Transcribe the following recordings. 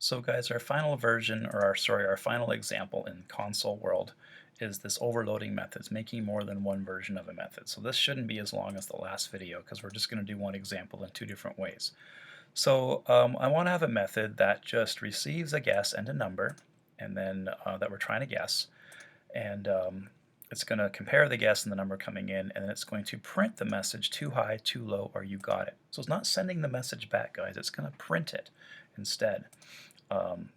So guys, our final version, or our final example in console world is this overloading methods, making more than one version of a method. So this shouldn't be as long as the last video because we're just going to do one example in two different ways. So I want to have a method that just receives a guess and a number, and then that we're trying to guess, and it's going to compare the guess and the number coming in, and then it's going to print the message too high, too low, or you got it. So it's not sending the message back, guys. It's going to print it instead.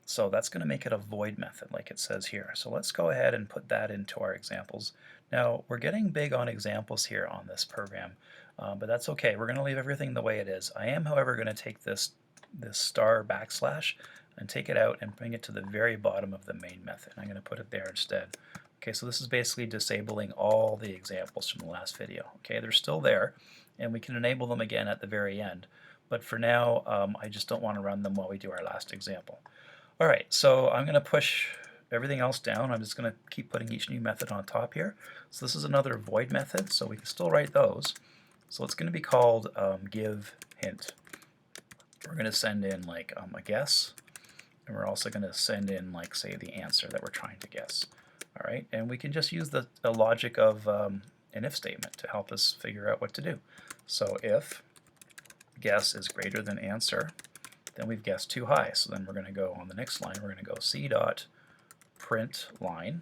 So that's going to make it a void method like it says here. So let's go ahead and put that into our examples. Now we're getting big on examples here on this program, but that's okay. We're going to leave everything the way it is. I am, however, going to take this star backslash and take it out and bring it to the very bottom of the main method. I'm going to put it there instead. Okay, so this is basically disabling all the examples from the last video. Okay, they're still there, and we can enable them again at the very end. But for now, I just don't want to run them while we do our last example. All right, so I'm going to push everything else down. I'm just going to keep putting each new method on top here. So this is another void method, so we can still write those. So it's going to be called give hint. We're going to send in like a guess, and we're also going to send in like, say, the answer that we're trying to guess. All right, and we can just use the logic of an if statement to help us figure out what to do. So if guess is greater than answer, then we've guessed too high. So then we're going to go on the next line, we're going to go c dot print line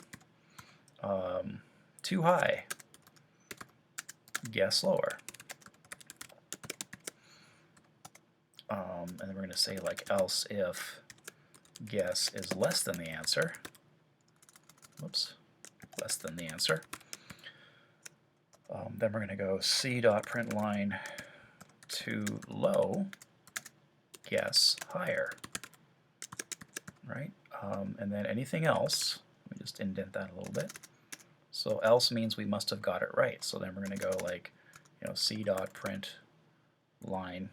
too high, guess lower. And then we're going to say like else if guess is less than the answer. Whoops, less than the answer. Then we're going to go c dot print line too low, guess higher, right? And then anything else, let me just indent that a little bit. So else means we must have got it right. So then we're going to go like, c dot print line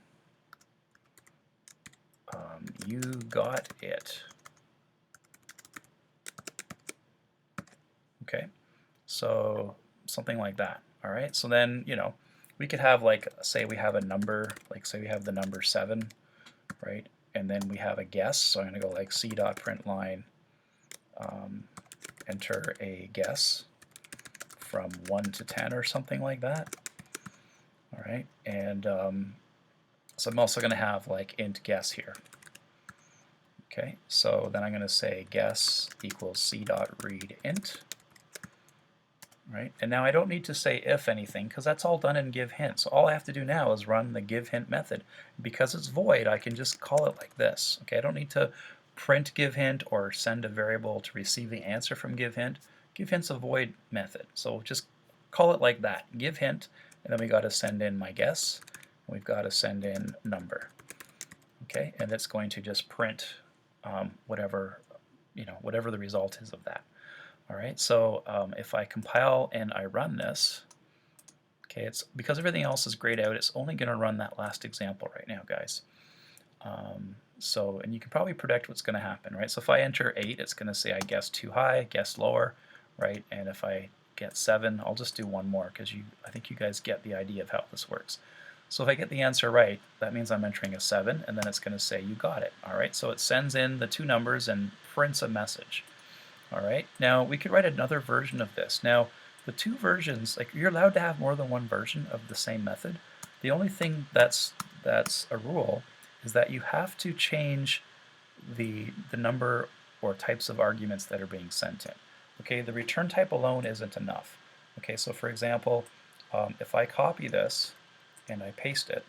you got it. Okay, so something like that. All right, so then we could have like, say we have a number, like say we have the number 7, right? And then we have a guess, so I'm going to go like c dot print line enter a guess from 1 to 10 or something like that. All right, and so I'm also going to have like int guess here. Okay, so then I'm going to say guess equals c dot read int. Right, and now I don't need to say if anything because that's all done in give hint. So all I have to do now is run the give hint method. Because it's void, I can just call it like this. Okay, I don't need to print give hint or send a variable to receive the answer from give hint. Give hint's a void method, so just call it like that. Give hint, and then we got to send in my guess. And we've got to send in number. Okay, and it's going to just print whatever the result is of that. All right, so if I compile and I run this, okay, it's because everything else is grayed out, it's only going to run that last example right now, guys. And you can probably predict what's going to happen, right? So if I enter 8, it's going to say I guessed too high, guessed lower, right? And if I get 7, I'll just do one more because I think you guys get the idea of how this works. So if I get the answer right, that means I'm entering a 7, and then it's going to say you got it. All right, so it sends in the two numbers and prints a message. All right, now we could write another version of this. Now, the two versions, like you're allowed to have more than one version of the same method. The only thing that's a rule is that you have to change the number or types of arguments that are being sent in. Okay, the return type alone isn't enough. Okay, so for example, if I copy this and I paste it,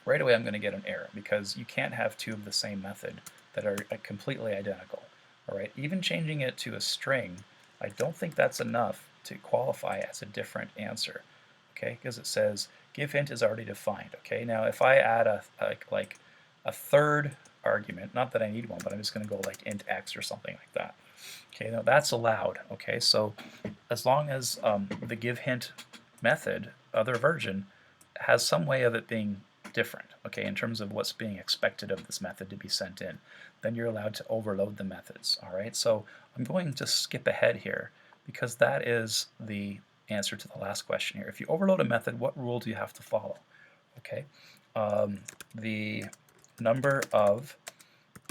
right away I'm going to get an error because you can't have two of the same method that are completely identical. All right, even changing it to a string, I don't think that's enough to qualify as a different answer. Okay, because it says give hint is already defined. Okay, now if I add a third argument, not that I need one, but I'm just going to go like int x or something like that. Okay, now that's allowed. Okay, so as long as the give hint method, other version, has some way of it being different, okay, in terms of what's being expected of this method to be sent in, then you're allowed to overload the methods. All right, so I'm going to skip ahead here because that is the answer to the last question here. If you overload a method, what rule do you have to follow? Okay, the number of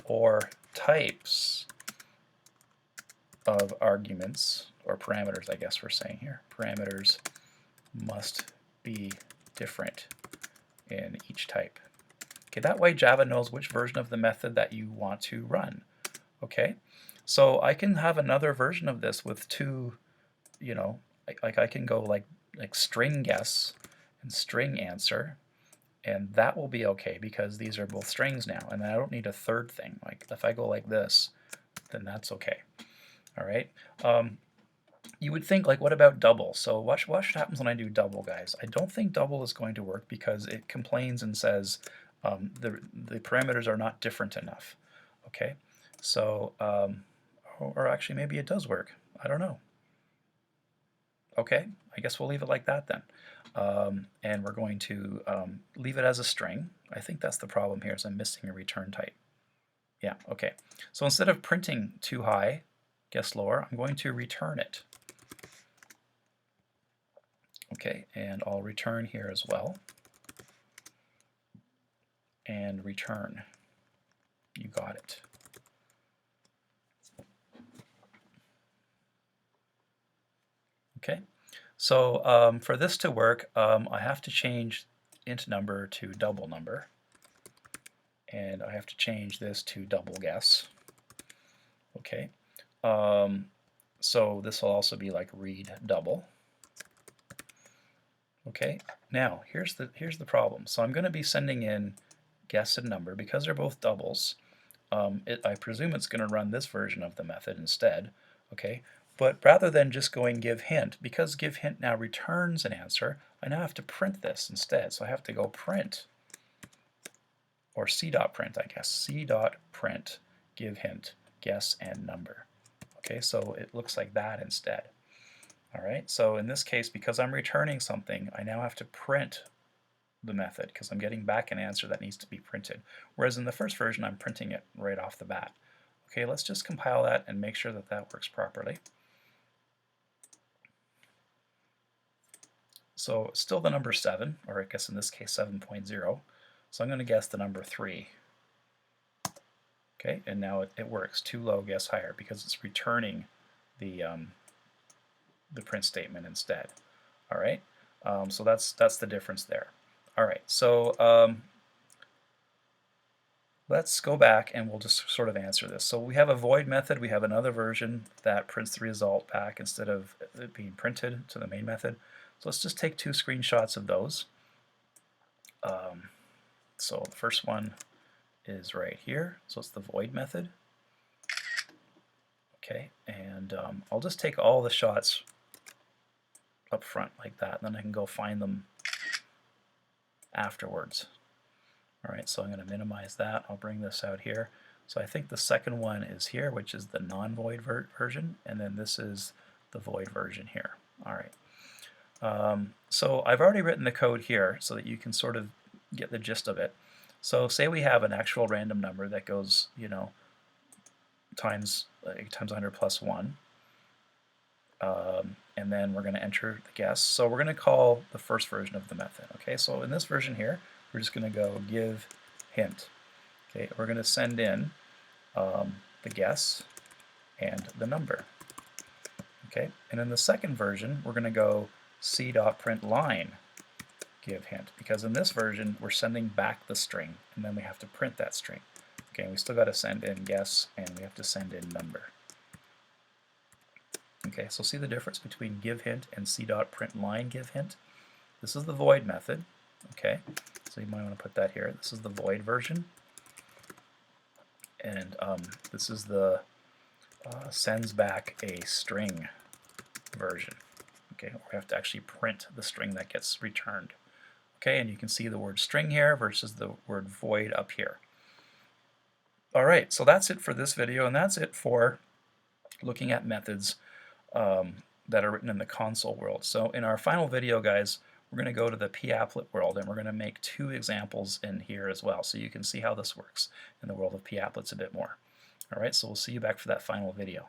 or types of arguments, or parameters, I guess we're saying here. Parameters must be different in each type. Okay, that way Java knows which version of the method that you want to run. Okay, so I can have another version of this with two, you know, like I can go like string guess and string answer, and that will be okay because these are both strings now, and I don't need a third thing. Like if I go like this, then that's okay. All right. You would think, like, what about double? So watch what happens when I do double, guys. I don't think double is going to work because it complains and says the parameters are not different enough. Okay, so or actually maybe it does work. I don't know. Okay, I guess we'll leave it like that then. And we're going to leave it as a string. I think that's the problem here, is I'm missing a return type. Yeah, okay. So instead of printing too high, guess lower, I'm going to return it. Okay, and I'll return here as well. And return. You got it. Okay, so for this to work, I have to change int number to double number. And I have to change this to double guess. Okay, so this will also be like read double. Okay, now here's the problem. So I'm going to be sending in guess and number because they're both doubles. I presume it's going to run this version of the method instead. Okay, but rather than just going give hint, because give hint now returns an answer, I now have to print this instead. So I have to go print, or c.print, I guess, c.print give hint guess and number. Okay, so it looks like that instead. All right, so in this case, because I'm returning something, I now have to print the method because I'm getting back an answer that needs to be printed. Whereas in the first version, I'm printing it right off the bat. Okay, let's just compile that and make sure that that works properly. So still the number 7, or I guess in this case 7.0. So I'm going to guess the number 3. Okay, and now it works. Too low, guess higher, because it's returning the print statement instead. All right, so that's the difference there. All right, so let's go back and we'll just sort of answer this. So we have a void method. We have another version that prints the result back instead of it being printed to the main method. So let's just take 2 screenshots of those. So the first one is right here. So it's the void method. Okay, and I'll just take all the shots up front like that, and then I can go find them afterwards. All right, so I'm going to minimize that. I'll bring this out here. So I think the second one is here, which is the non-void version, and then this is the void version here. All right. So I've already written the code here so that you can sort of get the gist of it. So say we have an actual random number that goes, you know, times 100 plus 1. And then we're going to enter the guess. So we're going to call the first version of the method. Okay, so in this version here, we're just going to go give hint. Okay, we're going to send in the guess and the number. Okay, and in the second version, we're going to go c.println give hint, because in this version we're sending back the string and then we have to print that string. Okay, and we still got to send in guess and we have to send in number. Okay, so see the difference between give hint and c.println give hint? This is the void method. Okay, so you might want to put that here. This is the void version, and this is the sends back a string version. Okay, we have to actually print the string that gets returned. Okay, and you can see the word string here versus the word void up here. All right, so that's it for this video, and that's it for looking at methods that are written in the console world. So in our final video, guys, we're going to go to the papplet world, and we're going to make 2 examples in here as well, so you can see how this works in the world of papplets a bit more. All right, so we'll see you back for that final video.